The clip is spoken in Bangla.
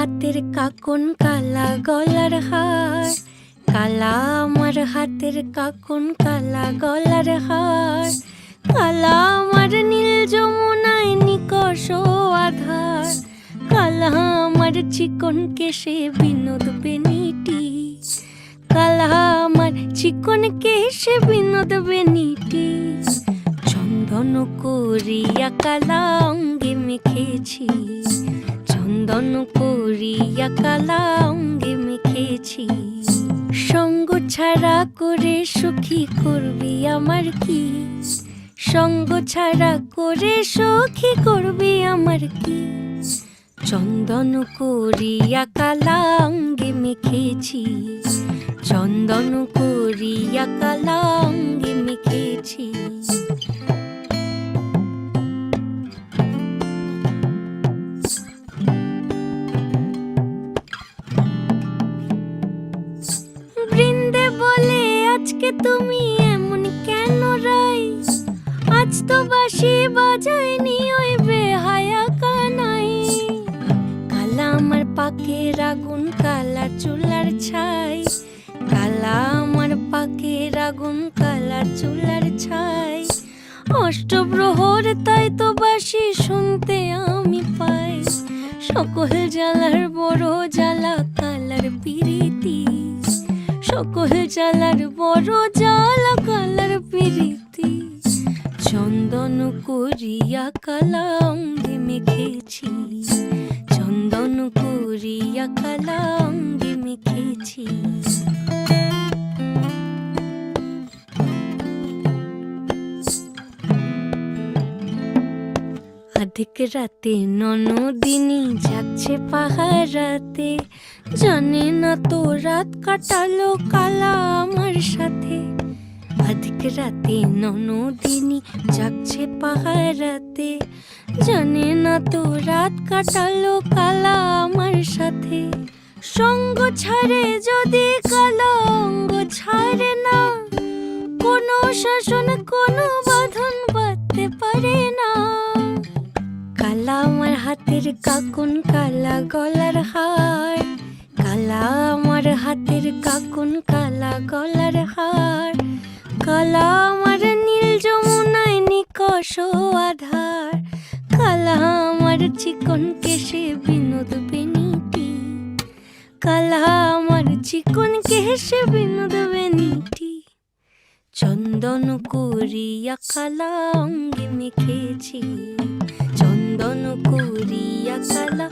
হাতের কাকন কালা গলার হার, কালা আমার হাতের কাকন কালা গলার হার, কালা আমার নীল যমুনায় নিকষ আধার, কালা আমার চিকন কেশে বিনোদ বেনিটি, কালা আমার চিকন কেশে বিনোদ বেনিটি, চন্দন করিয়া কালা অঙ্গে মেখেছি, চন্দন করিয়া কালা অঙ্গে মেখেছি, সঙ্গ ছাড়া করে সুখী করবি আমার কি, সঙ্গ ছাড়া করে সুখী করবি আমার কি, চন্দন করিয়া কালা অঙ্গে মেখেছি, চন্দন করিয়া কালা অঙ্গে মেখেছি। বৃন্দে বলে আজকে তুমি এমন কেন রাই, আজ তো বাঁশি বাজায়নি ওই বেহায়া কানাই, কালা আমার পাকের আগুন কালা চুলার ছাই, কালা আমার পাকের আগুন কালা চুলার ছাই, অষ্টপ্রহর তাই তো বাঁশি শুনতে আমি পাই, সকল জ্বালার বড় জ্বালা কালার পিরিতি, সকল জ্বালার বড় জ্বালা কালার পিরিতি, চন্দন করিয়া কালা অঙ্গে মেখেছি, চন্দন করিয়া কালা অঙ্গে মেখেছি। আধিক রাতে ননদিনী যাচ্ছে পাহারাতে, জানে না তো রাত কাটালো কালা আমার সাথে, আধিক রাতে ননদিনী যাচ্ছে পাহারাতে, জানে না তো রাত কাটালো কালা আমার সাথে, সঙ্গ ছাড়ে যদি কালা অঙ্গ ছাড়ে না, কোনো শাসন কোনো বাঁধন বাঁধতে পারে না, কালা আমার হাতের কাকন কালা গলার হার, কালা আমার হাতের কাকন কালা গলার হার, কালা আমার নীল যমুনায় নিকষ আধার, কালা আমার চিকন কেশে বিনোদ বেনিটি, কালা আমার চিকন কেশে বিনোদ বেনিটি, চন্দন করিয়া কালা অঙ্গে মেখেছি, চন্দন করিয়া কালা